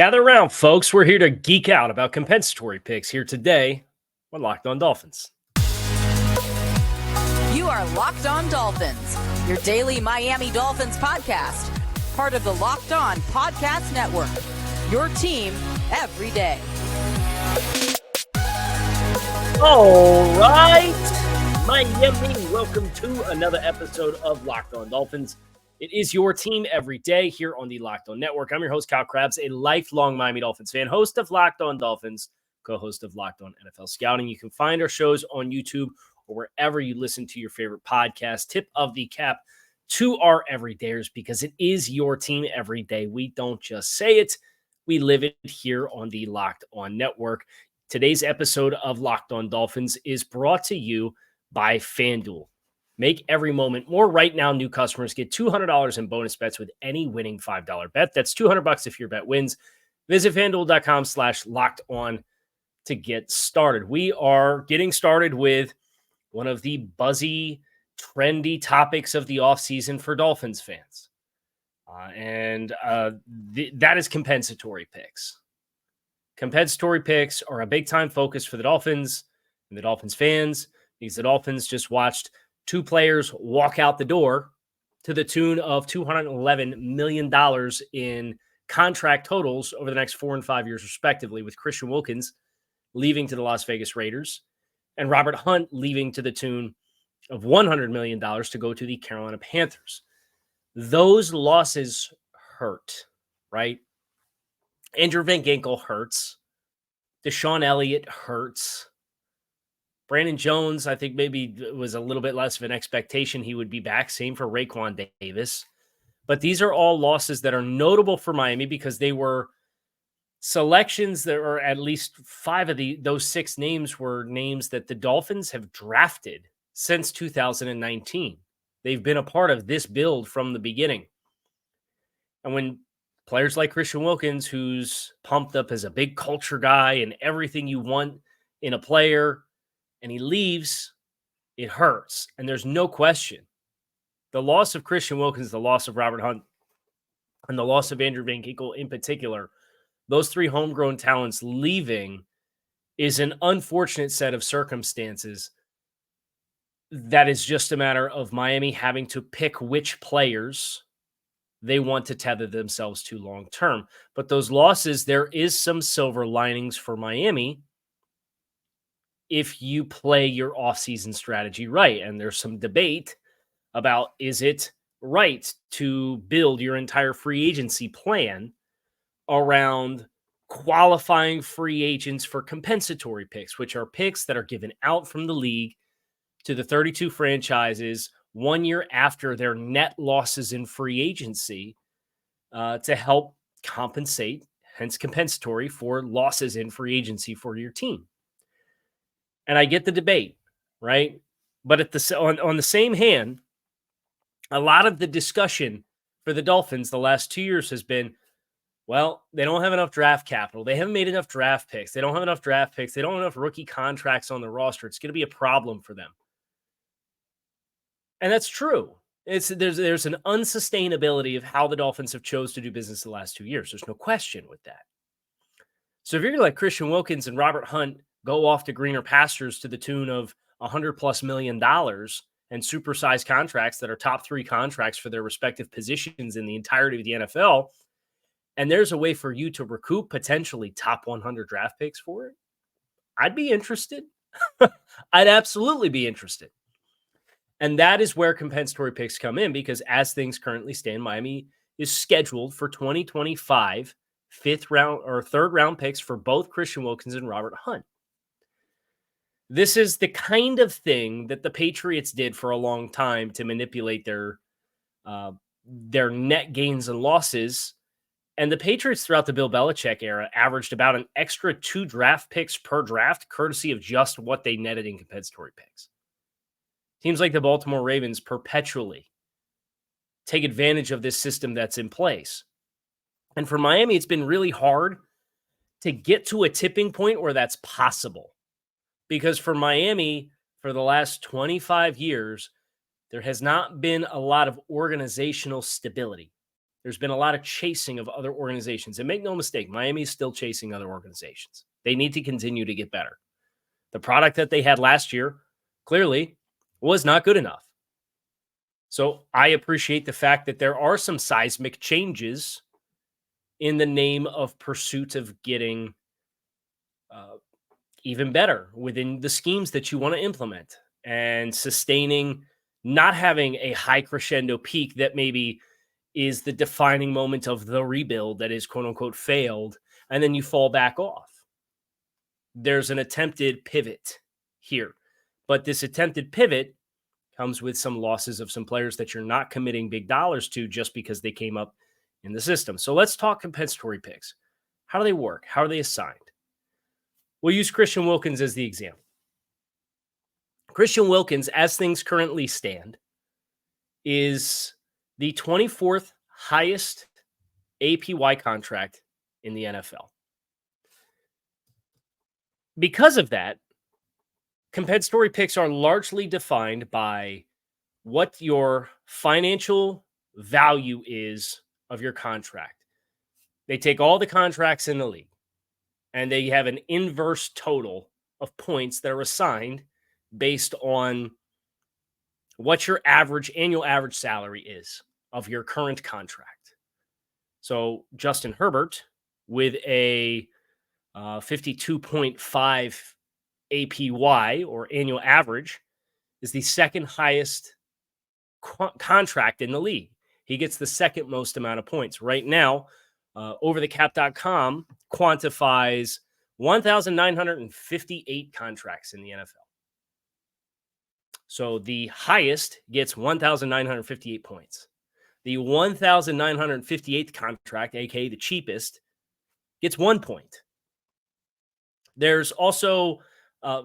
Gather around, folks. We're here to geek out about compensatory picks here today on Locked On Dolphins. You are Locked On Dolphins, your daily Miami Dolphins podcast, part of the Locked On Podcast Network, your team every day. All right, Miami, welcome to another episode of Locked On Dolphins. It is your team every day here on the Locked On Network. I'm your host, Kyle Krabs, a lifelong Miami Dolphins fan, host of Locked On Dolphins, co-host of Locked On NFL Scouting. You can find our shows on YouTube or wherever you listen to your favorite podcast. Tip of the cap to our everydayers, because it is your team every day. We don't just say it, we live it here on the Locked On Network. Today's episode of Locked On Dolphins is brought to you by FanDuel. Make every moment more. Right now, new customers get $200 in bonus bets with any winning $5 bet. That's $200 if your bet wins. Visit FanDuel.com/LockedOn to get started. We are getting started with one of the buzzy, trendy topics of the offseason for Dolphins fans. That is compensatory picks. Compensatory picks are a big-time focus for the Dolphins and the Dolphins fans, because the Dolphins just watched two players walk out the door to the tune of $211 million in contract totals over the next 4 and 5 years, respectively, with Christian Wilkins leaving to the Las Vegas Raiders and Robert Hunt leaving to the tune of $100 million to go to the Carolina Panthers. Those losses hurt, right? Andrew Van Ginkel hurts. Deshaun Elliott hurts. Brandon Jones, I think maybe was a little bit less of an expectation he would be back. Same for Raekwon Davis. But these are all losses that are notable for Miami because they were selections that are at least 5 of those 6 names were names that the Dolphins have drafted since 2019. They've been a part of this build from the beginning. And when players like Christian Wilkins, who's pumped up as a big culture guy and everything you want in a player, and he leaves, it hurts. And there's no question. The loss of Christian Wilkins, the loss of Robert Hunt, and the loss of Andrew Van Ginkel in particular, those 3 homegrown talents leaving is an unfortunate set of circumstances that is just a matter of Miami having to pick which players they want to tether themselves to long term. But those losses, there is some silver linings for Miami if you play your offseason strategy right. And there's some debate about, is it right to build your entire free agency plan around qualifying free agents for compensatory picks, which are picks that are given out from the league to the 32 franchises 1 year after their net losses in free agency to help compensate, hence compensatory, for losses in free agency for your team. And I get the debate, right? But on the same hand, a lot of the discussion for the Dolphins the last 2 years has been, well, they don't have enough draft capital. They haven't made enough draft picks. They don't have enough draft picks. They don't have enough rookie contracts on the roster. It's going to be a problem for them. And that's true. There's an unsustainability of how the Dolphins have chose to do business the last 2 years. There's no question with that. So if you're like Christian Wilkins and Robert Hunt go off to greener pastures to the tune of $100+ million and supersized contracts that are top 3 contracts for their respective positions in the entirety of the NFL, and there's a way for you to recoup potentially top 100 draft picks for it, I'd be interested. I'd absolutely be interested. And that is where compensatory picks come in, because as things currently stand, Miami is scheduled for 2025 5th round or 3rd round picks for both Christian Wilkins and Robert Hunt. This is the kind of thing that the Patriots did for a long time to manipulate their net gains and losses. And the Patriots throughout the Bill Belichick era averaged about an extra 2 draft picks per draft, courtesy of just what they netted in compensatory picks. Teams like the Baltimore Ravens perpetually take advantage of this system that's in place. And for Miami, it's been really hard to get to a tipping point where that's possible. Because for Miami, for the last 25 years, there has not been a lot of organizational stability. There's been a lot of chasing of other organizations. And make no mistake, Miami is still chasing other organizations. They need to continue to get better. The product that they had last year clearly was not good enough. So I appreciate the fact that there are some seismic changes in the name of pursuit of getting even better within the schemes that you want to implement and sustaining, not having a high crescendo peak that maybe is the defining moment of the rebuild that is quote unquote failed, and then you fall back off. There's an attempted pivot here, but this attempted pivot comes with some losses of some players that you're not committing big dollars to just because they came up in the system. So let's talk compensatory picks. How do they work? How are they assigned? We'll use Christian Wilkins as the example. Christian Wilkins, as things currently stand, is the 24th highest APY contract in the NFL. Because of that, compensatory picks are largely defined by what your financial value is of your contract. They take all the contracts in the league and they have an inverse total of points that are assigned based on what your annual average salary is of your current contract. So Justin Herbert with a 52.5 APY or annual average is the second highest contract in the league. He gets the second most amount of points. Right now, overthecap.com quantifies 1,958 contracts in the NFL. So the highest gets 1,958 points. The 1,958th contract, aka the cheapest, gets 1 point. There's also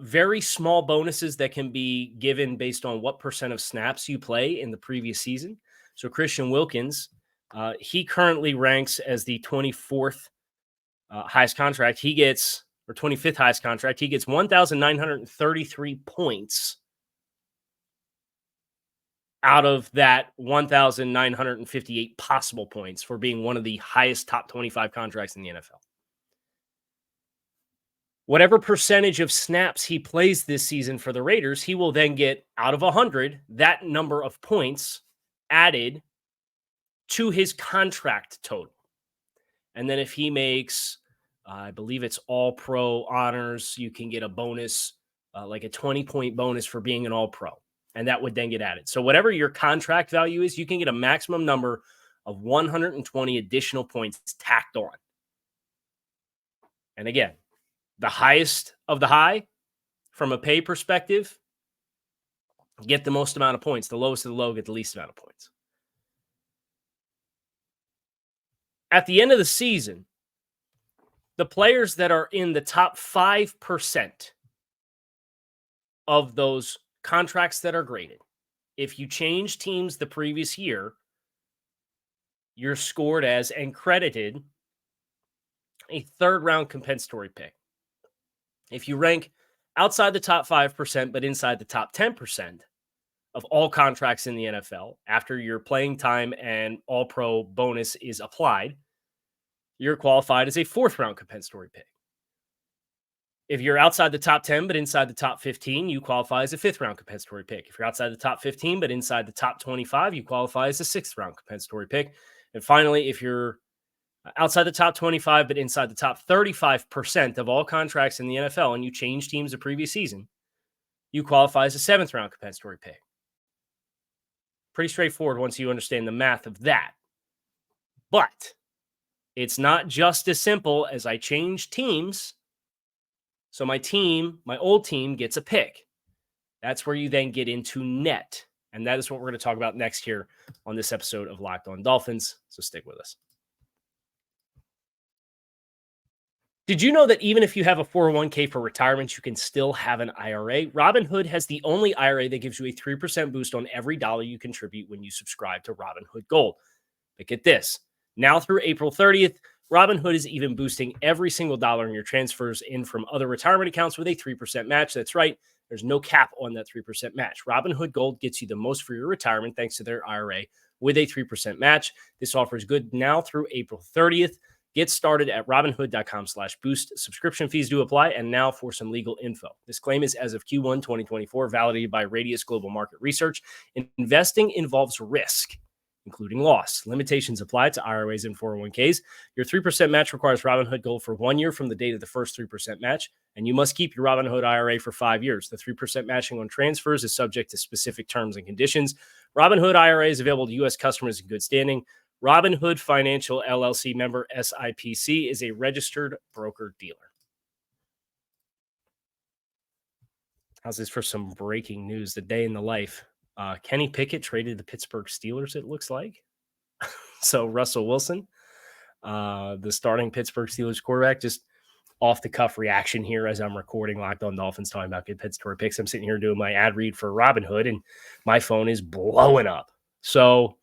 very small bonuses that can be given based on what percent of snaps you play in the previous season. So Christian Wilkins, he currently ranks as the 24th highest contract. He gets, or 25th highest contract, he gets 1,933 points out of that 1,958 possible points for being one of the highest top 25 contracts in the NFL. Whatever percentage of snaps he plays this season for the Raiders, he will then get out of 100, that number of points added to his contract total. And then if he makes, I believe it's all pro honors, you can get a bonus, like a 20-point bonus for being an all pro. And that would then get added. So whatever your contract value is, you can get a maximum number of 120 additional points tacked on. And again, the highest of the high from a pay perspective, get the most amount of points. The lowest of the low get the least amount of points. At the end of the season, the players that are in the top 5% of those contracts that are graded, if you change teams the previous year, you're scored as and credited a third-round compensatory pick. If you rank outside the top 5%, but inside the top 10% of all contracts in the NFL, after your playing time and all-pro bonus is applied, you're qualified as a fourth-round compensatory pick. If you're outside the top 10, but inside the top 15, you qualify as a fifth-round compensatory pick. If you're outside the top 15, but inside the top 25, you qualify as a sixth-round compensatory pick. And finally, if you're outside the top 25, but inside the top 35% of all contracts in the NFL, and you change teams the previous season, you qualify as a seventh-round compensatory pick. Pretty straightforward once you understand the math of that. But it's not just as simple as I change teams, so my old team gets a pick. That's where you then get into net. And that is what we're going to talk about next here on this episode of Locked On Dolphins. So stick with us. Did you know that even if you have a 401k for retirement, you can still have an IRA? Robinhood has the only IRA that gives you a 3% boost on every dollar you contribute when you subscribe to Robinhood Gold. But get this, now through April 30th, Robinhood is even boosting every single dollar in your transfers in from other retirement accounts with a 3% match. That's right, there's no cap on that 3% match. Robinhood Gold gets you the most for your retirement thanks to their IRA with a 3% match. This offer is good now through April 30th. Get started at robinhood.com/boost. Subscription fees do apply. And now for some legal info. This claim is as of Q1 2024, validated by Radius Global Market Research. Investing involves risk, including loss. Limitations apply to IRAs and 401ks. Your 3% match requires Robinhood Gold for 1 year from the date of the first 3% match, and you must keep your Robinhood IRA for 5 years. The 3% matching on transfers is subject to specific terms and conditions. Robinhood IRA is available to U.S. customers in good standing. Robinhood Financial LLC member SIPC is a registered broker-dealer. How's this for some breaking news? The day in the life. Kenny Pickett traded the Pittsburgh Steelers, it looks like. So Russell Wilson, the starting Pittsburgh Steelers quarterback, just off-the-cuff reaction here as I'm recording Locked On Dolphins, talking about compensatory picks. I'm sitting here doing my ad read for Robinhood, and my phone is blowing up. So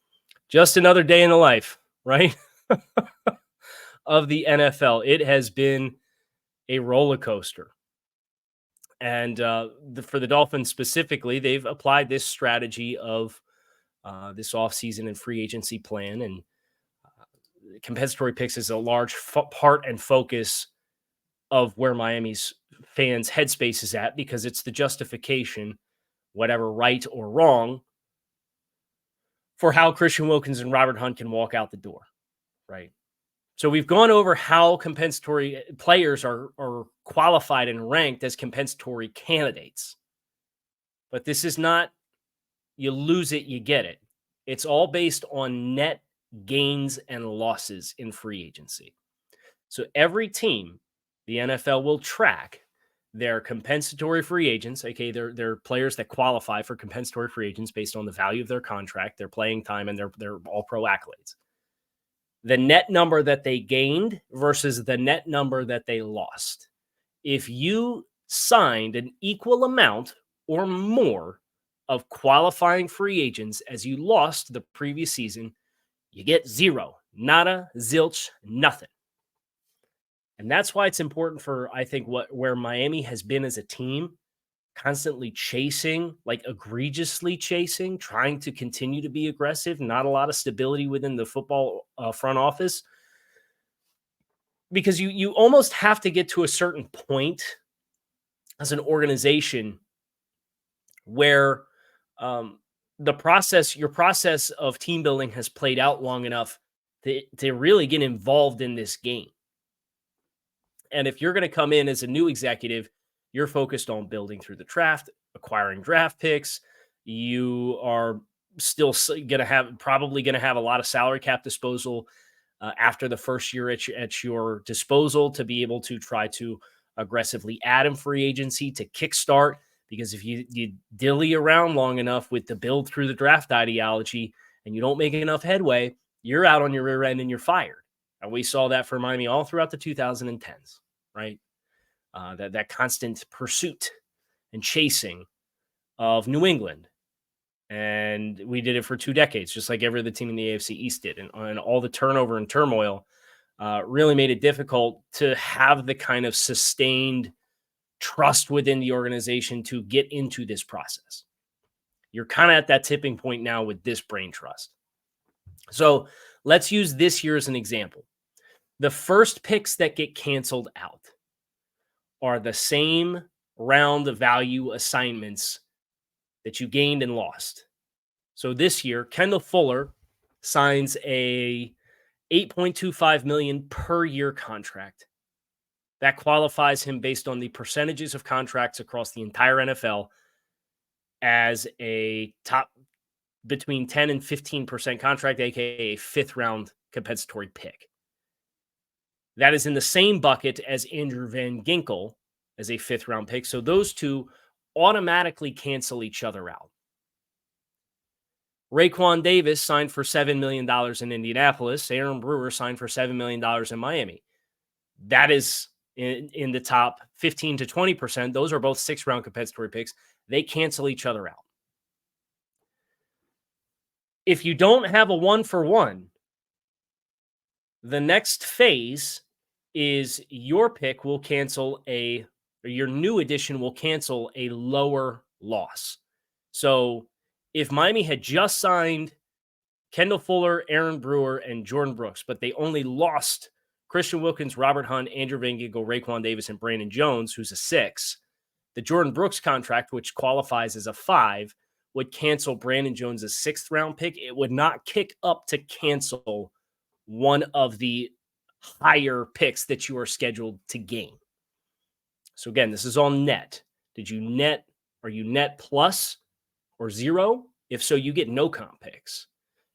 just another day in the life, right, of the NFL. It has been a roller coaster. And for the Dolphins specifically, they've applied this strategy of this offseason and free agency plan. And compensatory picks is a large part and focus of where Miami's fans' headspace is at, because it's the justification, whatever right or wrong, for how Christian Wilkins and Robert Hunt can walk out the door, right? So we've gone over how compensatory players are qualified and ranked as compensatory candidates. But this is not, you lose it, you get it. It's all based on net gains and losses in free agency. So every team, the NFL will track their compensatory free agents, aka they're players that qualify for compensatory free agents based on the value of their contract, their playing time, and their all-pro accolades. The net number that they gained versus the net number that they lost. If you signed an equal amount or more of qualifying free agents as you lost the previous season, you get zero, nada, zilch, nothing. And that's why it's important for, I think, where Miami has been as a team, constantly chasing, like egregiously chasing, trying to continue to be aggressive, not a lot of stability within the football front office. Because you almost have to get to a certain point as an organization where your process of team building has played out long enough to really get involved in this game. And if you're going to come in as a new executive, you're focused on building through the draft, acquiring draft picks. You are still probably going to have a lot of salary cap disposal after the first year at your disposal to be able to try to aggressively add in free agency to kickstart. Because if you dilly around long enough with the build through the draft ideology and you don't make enough headway, you're out on your rear end and you're fired. And we saw that for Miami all throughout the 2010s, right? That constant pursuit and chasing of New England. And we did it for 2 decades, just like every other team in the AFC East did. And all the turnover and turmoil really made it difficult to have the kind of sustained trust within the organization to get into this process. You're kind of at that tipping point now with this brain trust. So let's use this year as an example. The first picks that get canceled out are the same round of value assignments that you gained and lost. So this year, Kendall Fuller signs a $8.25 million per year contract. That qualifies him based on the percentages of contracts across the entire NFL as a top between 10 and 15% contract, aka a 5th round compensatory pick. That is in the same bucket as Andrew Van Ginkel as a 5th round pick. So those two automatically cancel each other out. Raekwon Davis signed for $7 million in Indianapolis. Aaron Brewer signed for $7 million in Miami. That is in the top 15 to 20%. Those are both 6th round compensatory picks. They cancel each other out. If you don't have a 1-for-1, the next phase is your pick will cancel your new addition will cancel a lower loss. So if Miami had just signed Kendall Fuller, Aaron Brewer, and Jordan Brooks, but they only lost Christian Wilkins, Robert Hunt, Andrew Van Ginkel, Raekwon Davis, and Brandon Jones, who's a 6. The Jordan Brooks contract, which qualifies as a 5, would cancel Brandon Jones' 6th round pick. It would not kick up to cancel one of the higher picks that you are scheduled to gain. So again, this is all net. Did you net? Are you net plus or 0? If so, you get no comp picks.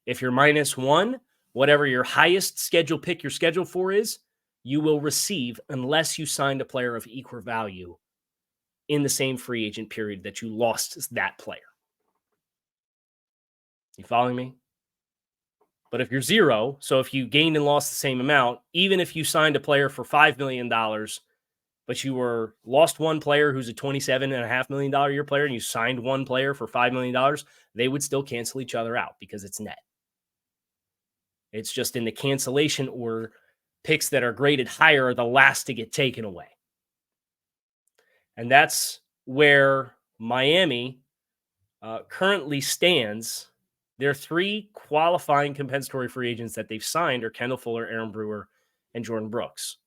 If you're -1, whatever your highest schedule pick you're scheduled for is, you will receive unless you signed a player of equal value in the same free agent period that you lost that player. You following me? But if you're 0, so if you gained and lost the same amount, even if you signed a player for $5 million, but you lost one player who's a $27.5 million a year player, and you signed one player for $5 million, they would still cancel each other out because it's net. It's just in the cancellation order, picks that are graded higher are the last to get taken away. And that's where Miami currently stands. Their 3 qualifying compensatory free agents that they've signed are Kendall Fuller, Aaron Brewer, and Jordan Brooks.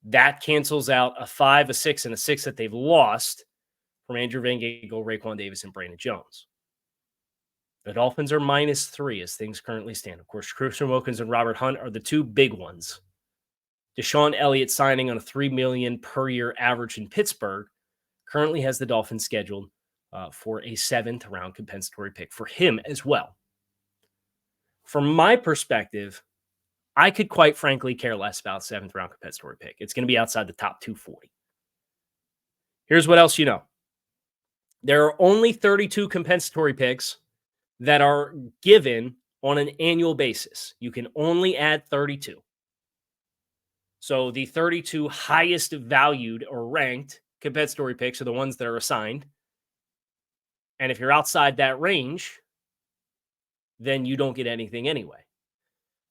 That cancels out a 5, a 6, and a 6 that they've lost from Andrew Van Ginkel, Raekwon Davis, and Brandon Jones. The Dolphins are -3 as things currently stand. Of course, Christian Wilkins and Robert Hunt are the 2 big ones. Deshaun Elliott signing on a $3 million per year average in Pittsburgh currently has the Dolphins scheduled for a 7th round compensatory pick for him as well. From my perspective, I could quite frankly care less about 7th round compensatory pick. It's going to be outside the top 240. Here's what else you know. There are only 32 compensatory picks that are given on an annual basis. You can only add 32. So the 32 highest valued or ranked compensatory picks are the ones that are assigned. And if you're outside that range, then you don't get anything anyway.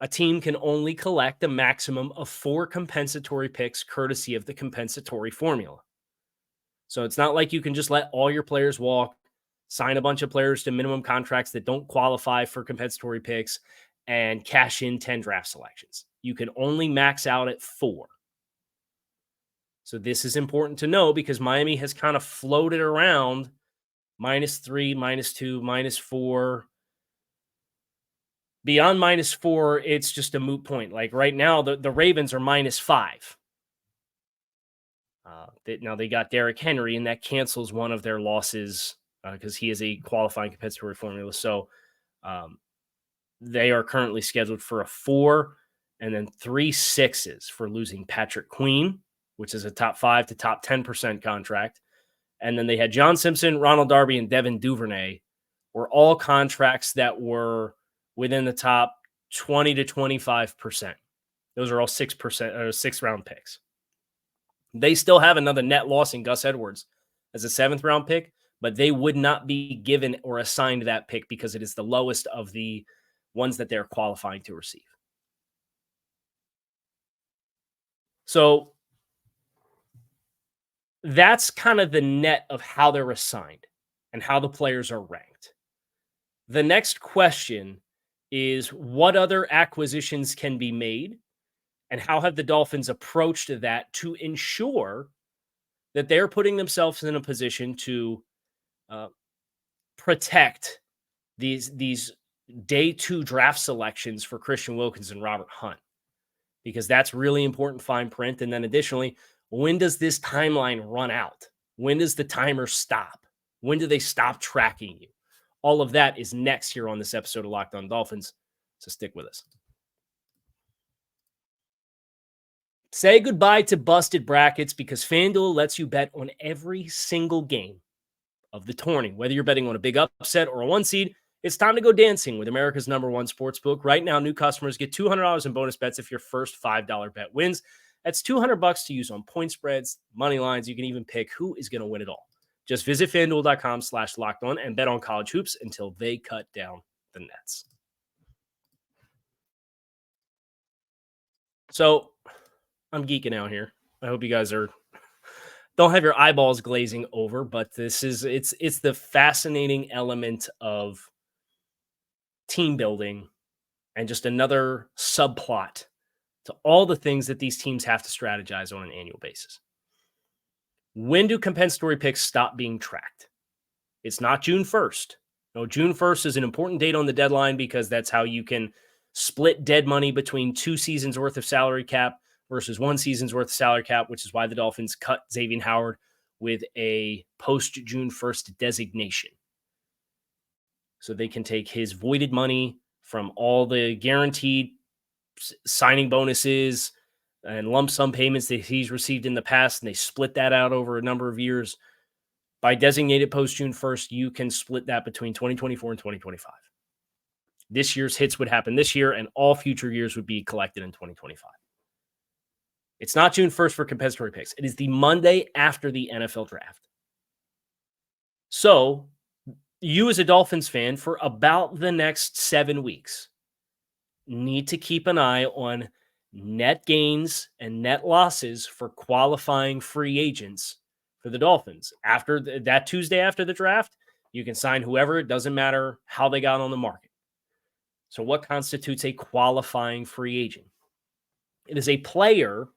A team can only collect a maximum of 4 compensatory picks courtesy of the compensatory formula. So it's not like you can just let all your players walk, sign a bunch of players to minimum contracts that don't qualify for compensatory picks, and cash in 10 draft selections. You can only max out at 4. So this is important to know because Miami has kind of floated around -3, -2, -4. Beyond -4, it's just a moot point. Like right now, the Ravens are -5. Now they got Derrick Henry, and that cancels one of their losses because he is a qualifying compensatory formula. So they are currently scheduled for a 4 and then 3 6s for losing Patrick Queen, which is a top 5 to top 10% contract. And then they had John Simpson, Ronald Darby, and Devin Duvernay were all contracts that were within the top 20 to 25%. Those are all 6% or 6th round picks. They still have another net loss in Gus Edwards as a 7th round pick, but they would not be given or assigned that pick because it is the lowest of the ones that they're qualifying to receive. So that's kind of the net of how they're assigned and how the players are ranked. The next question is what other acquisitions can be made and how have the Dolphins approached that to ensure that they're putting themselves in a position to protect these day 2 draft selections for Christian Wilkins and Robert Hunt, because that's really important fine print. And then additionally, when does this timeline run out? When does the timer stop? When do they stop tracking you? All of that is next here on this episode of Locked On Dolphins. So stick with us. Say goodbye to busted brackets because FanDuel lets you bet on every single game of the tourney. Whether you're betting on a big upset or a 1 seed, it's time to go dancing with America's #1 sportsbook. Right now, new customers get $200 in bonus bets if your first $5 bet wins. That's $200 to use on point spreads, money lines. You can even pick who is going to win it all. Just visit FanDuel.com/lockedon and bet on college hoops until they cut down the nets. So I'm geeking out here. I hope you guys don't have your eyeballs glazing over, but it's the fascinating element of team building and just another subplot to all the things that these teams have to strategize on an annual basis. When do compensatory picks stop being tracked? It's not June 1st. No, June 1st is an important date on the deadline because that's how you can split dead money between 2 seasons worth of salary cap versus 1 season's worth of salary cap, which is why the Dolphins cut Xavier Howard with a post-June 1st designation. So they can take his voided money from all the guaranteed signing bonuses and lump sum payments that he's received in the past, and they split that out over a number of years. By designated post-June 1st, you can split that between 2024 and 2025. This year's hits would happen this year, and all future years would be collected in 2025. It's not June 1st for compensatory picks. It is the Monday after the NFL draft. So you as a Dolphins fan for about the next 7 weeks need to keep an eye on net gains and net losses for qualifying free agents for the Dolphins. After that Tuesday after the draft, you can sign whoever. It doesn't matter how they got on the market. So what constitutes a qualifying free agent? It is a player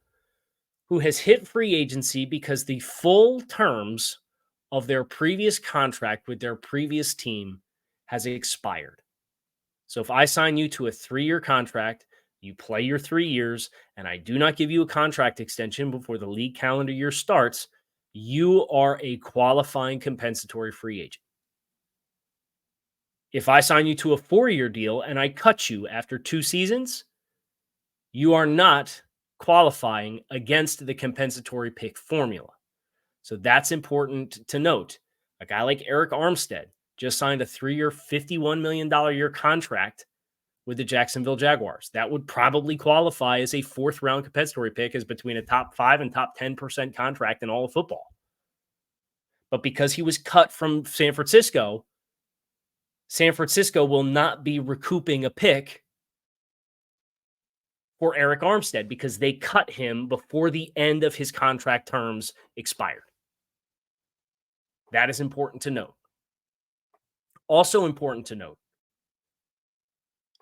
who has hit free agency because the full terms of their previous contract with their previous team has expired. So if I sign you to a 3-year contract, you play your 3 years, and I do not give you a contract extension before the league calendar year starts, you are a qualifying compensatory free agent. If I sign you to a 4-year deal and I cut you after 2 seasons, you are not qualifying against the compensatory pick formula. So that's important to note. A guy like Eric Armstead just signed a 3-year, $51 million year contract with the Jacksonville Jaguars. That would probably qualify as a 4th-round compensatory pick, as between a top 5 and top 10% contract in all of football. But because he was cut from San Francisco will not be recouping a pick for Eric Armstead because they cut him before the end of his contract terms expired. That is important to note. Also important to note,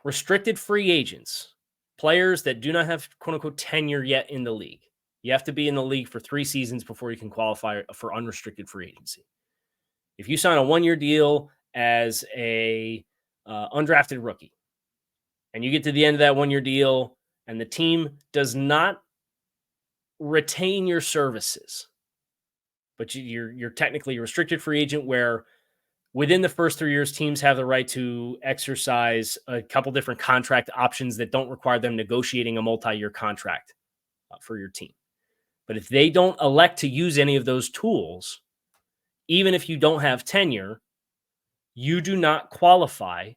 restricted free agents, players that do not have quote-unquote tenure yet in the league. You have to be in the league for 3 seasons before you can qualify for unrestricted free agency. If you sign a 1-year deal as a undrafted rookie, and you get to the end of that 1-year deal, and the team does not retain your services, but you're technically a restricted free agent where within the first 3 years, teams have the right to exercise a couple different contract options that don't require them negotiating a multi-year contract for your team. But if they don't elect to use any of those tools, even if you don't have tenure, you do not qualify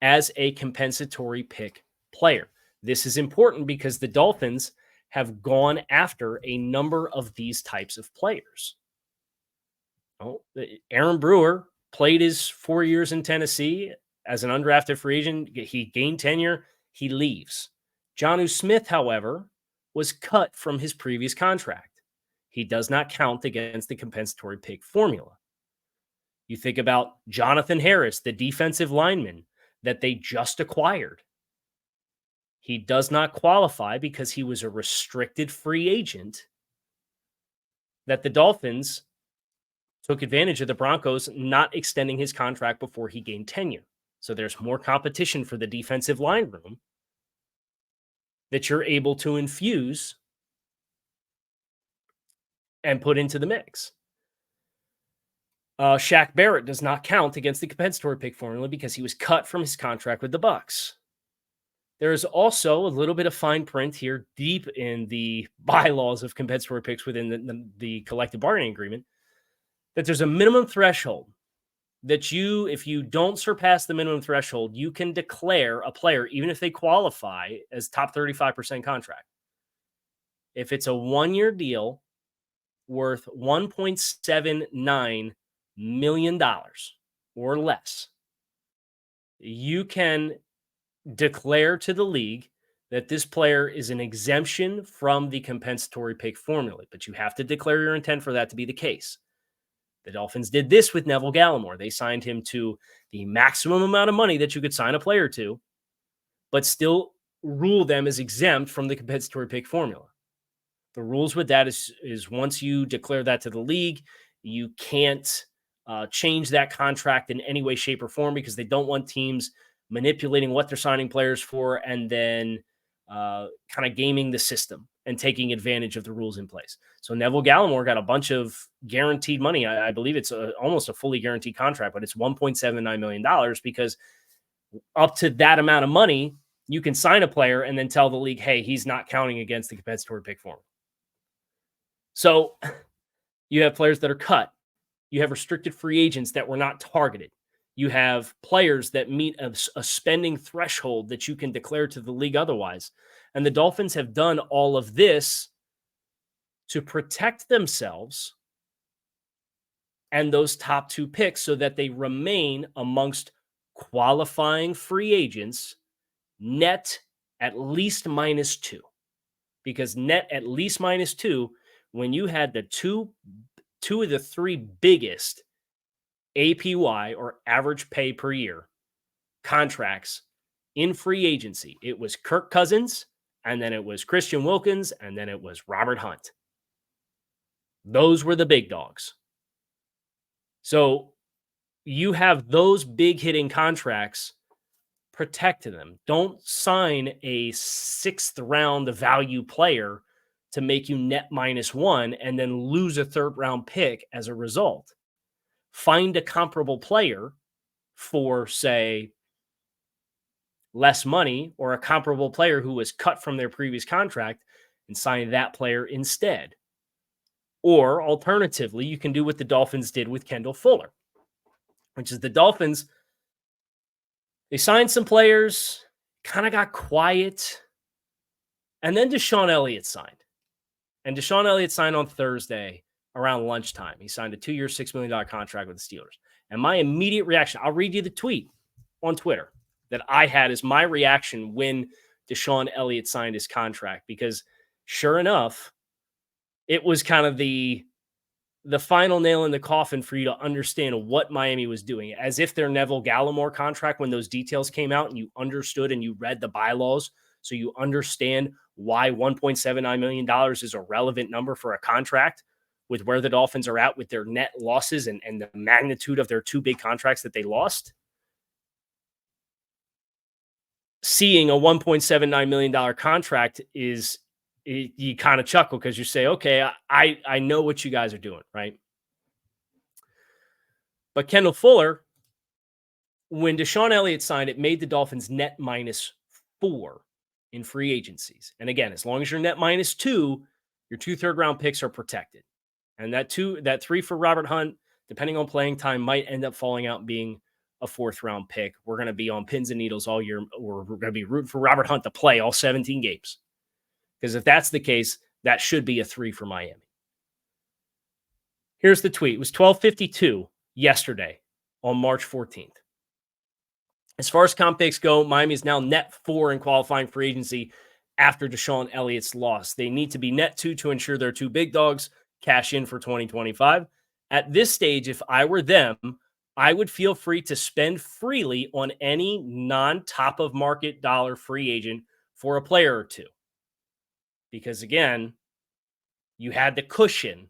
as a compensatory pick player. This is important because the Dolphins have gone after a number of these types of players. Aaron Brewer played his 4 years in Tennessee as an undrafted free agent. He gained tenure. He leaves. Jonnu Smith, however, was cut from his previous contract. He does not count against the compensatory pick formula. You think about Jonathan Harris, the defensive lineman that they just acquired. He does not qualify because he was a restricted free agent that the Dolphins took advantage of the Broncos not extending his contract before he gained tenure. So there's more competition for the defensive line room that you're able to infuse and put into the mix. Shaq Barrett does not count against the compensatory pick formula because he was cut from his contract with the Bucs. There is also a little bit of fine print here deep in the bylaws of compensatory picks within the collective bargaining agreement that there's a minimum threshold that if you don't surpass the minimum threshold, you can declare a player, even if they qualify, as top 35% contract. If it's a 1-year deal worth $1.79 million or less, you can declare to the league that this player is an exemption from the compensatory pick formula, but you have to declare your intent for that to be the case. The Dolphins did this with Neville Gallimore. They signed him to the maximum amount of money that you could sign a player to, but still rule them as exempt from the compensatory pick formula. The rules with that is once you declare that to the league, you can't change that contract in any way, shape, or form because they don't want teams manipulating what they're signing players for and then kind of gaming the system and taking advantage of the rules in place. So Neville Gallimore got a bunch of guaranteed money. I believe it's almost a fully guaranteed contract, but it's $1.79 million because up to that amount of money, you can sign a player and then tell the league, hey, he's not counting against the compensatory pick form. So you have players that are cut. You have restricted free agents that were not targeted. You have players that meet a spending threshold that you can declare to the league otherwise. And the Dolphins have done all of this to protect themselves and those top two picks so that they remain amongst qualifying free agents net at least -2. Because net at least -2, when you had the two of the three biggest APY or average pay per year contracts in free agency, it was Kirk Cousins, and then it was Christian Wilkins, and then it was Robert Hunt. Those were the big dogs. So you have those big hitting contracts, protect them. Don't sign a 6th round value player to make you net -1 and then lose a 3rd round pick as a result. Find a comparable player for, say, less money or a comparable player who was cut from their previous contract and sign that player instead. Or alternatively, you can do what the Dolphins did with Kendall Fuller, which is the Dolphins, they signed some players, kind of got quiet, and then Deshaun Elliott signed. And Deshaun Elliott signed on Thursday around lunchtime. He signed a 2-year, $6 million contract with the Steelers. And my immediate reaction, I'll read you the tweet on Twitter that I had as my reaction when Deshaun Elliott signed his contract, because sure enough, it was kind of the final nail in the coffin for you to understand what Miami was doing, as if their Neville Gallimore contract, when those details came out and you understood and you read the bylaws, so you understand why $1.79 million is a relevant number for a contract with where the Dolphins are at with their net losses and the magnitude of their two big contracts that they lost. Seeing a $1.79 million contract you kind of chuckle because you say, okay, I know what you guys are doing, right? But Kendall Fuller, when Deshaun Elliott signed, it made the Dolphins net -4 in free agencies. And again, as long as you're net -2, your 2 third-round picks are protected. And that 3 for Robert Hunt, depending on playing time, might end up falling out being a 4th-round pick. We're going to be on pins and needles all year, or we're going to be rooting for Robert Hunt to play all 17 games. Because if that's the case, that should be a 3 for Miami. Here's the tweet. It was 12:52 yesterday on March 14th. As far as comp picks go, Miami is now net 4 in qualifying free agency after Deshaun Elliott's loss. They need to be net 2 to ensure their 2 big dogs cash in for 2025. At this stage, if I were them, I would feel free to spend freely on any non-top of market dollar free agent for a player or two. Because again, you had the cushion.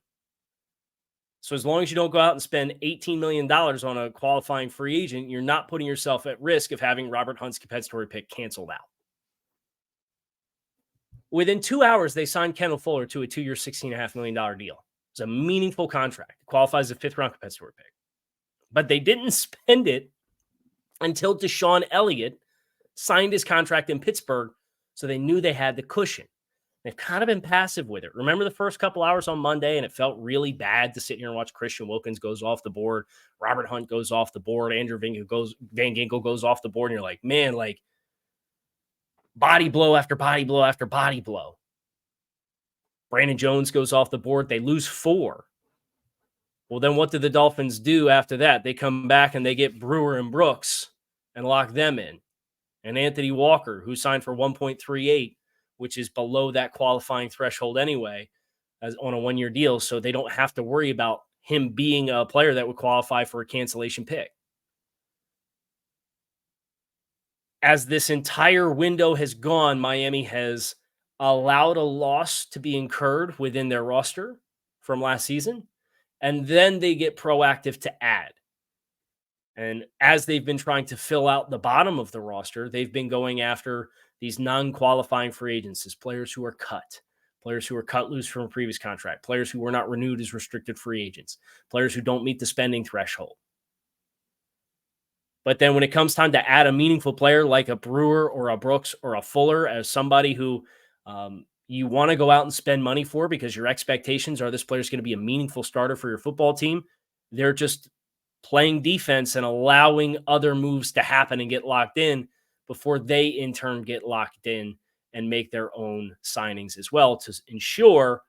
So as long as you don't go out and spend $18 million on a qualifying free agent, you're not putting yourself at risk of having Robert Hunt's compensatory pick canceled out. Within 2 hours, they signed Kendall Fuller to a 2-year, $16.5 million deal. It's a meaningful contract. It qualifies as a 5th-round compensatory pick. But they didn't spend it until Deshaun Elliott signed his contract in Pittsburgh, so they knew they had the cushion. They've kind of been passive with it. Remember the first couple hours on Monday, and it felt really bad to sit here and watch Christian Wilkins goes off the board, Robert Hunt goes off the board, Andrew Van Ginkel goes off the board, and you're like, man, like body blow after body blow after body blow. Brandon Jones goes off the board. They lose 4. Well, then what did the Dolphins do after that? They come back and they get Brewer and Brooks and lock them in. And Anthony Walker, who signed for 1.38, which is below that qualifying threshold anyway, as on a 1-year deal. So they don't have to worry about him being a player that would qualify for a cancellation pick. as this entire window has gone, Miami has allowed a loss to be incurred within their roster from last season, and then they get proactive to add. And as they've been trying to fill out the bottom of the roster, they've been going after these non-qualifying free agents, as players who are cut loose from a previous contract, players who were not renewed as restricted free agents, players who don't meet the spending threshold. But then when it comes time to add a meaningful player like a Brewer or a Brooks or a Fuller as somebody who you want to go out and spend money for because your expectations are this player is going to be a meaningful starter for your football team, they're just playing defense and allowing other moves to happen and get locked in before they in turn get locked in and make their own signings as well to ensure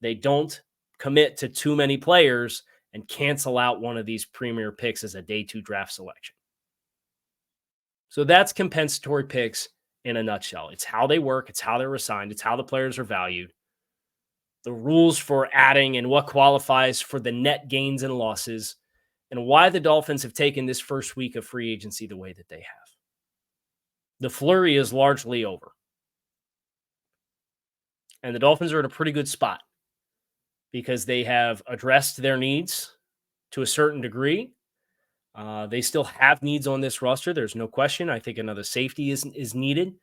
they don't commit to too many players and cancel out one of these premier picks as a day 2 draft selection. So that's compensatory picks in a nutshell. It's how they work. It's how they're assigned. It's how the players are valued. The rules for adding and what qualifies for the net gains and losses, and why the Dolphins have taken this first week of free agency the way that they have. The flurry is largely over. And the Dolphins are in a pretty good spot because they have addressed their needs to a certain degree. They still have needs on this roster. There's no question. I think another safety is needed.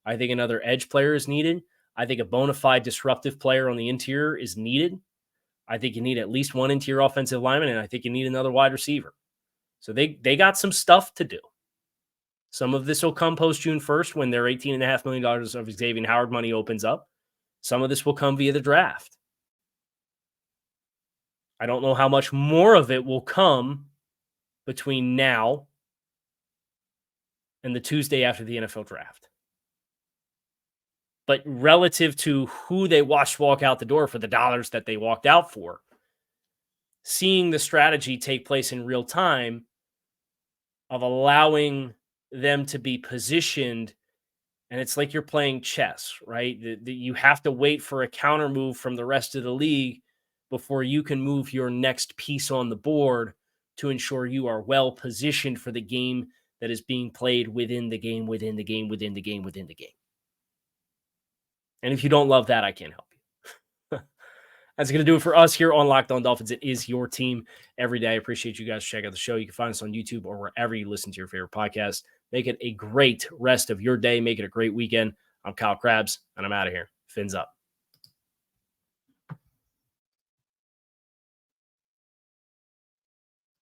I think another edge player is needed. I think a bona fide disruptive player on the interior is needed. I think you need at least one interior offensive lineman, and I think you need another wide receiver. So they got some stuff to do. Some of this will come post June 1st when their $18.5 million of Xavier Howard money opens up. Some of this will come via the draft. I don't know how much more of it will come between now and the Tuesday after the NFL draft. But relative to who they watched walk out the door for the dollars that they walked out for, seeing the strategy take place in real time of allowing them to be positioned, and it's like you're playing chess, right? You have to wait for a counter move from the rest of the league before you can move your next piece on the board to ensure you are well positioned for the game that is being played within the game, within the game, within the game, within the game. And if you don't love that, I can't help you. That's going to do it for us here on Locked On Dolphins. It is your team every day. I appreciate you guys checking out the show. You can find us on YouTube or wherever you listen to your favorite podcast. Make it a great rest of your day. Make it a great weekend. I'm Kyle Krabs, and I'm out of here. Fins up.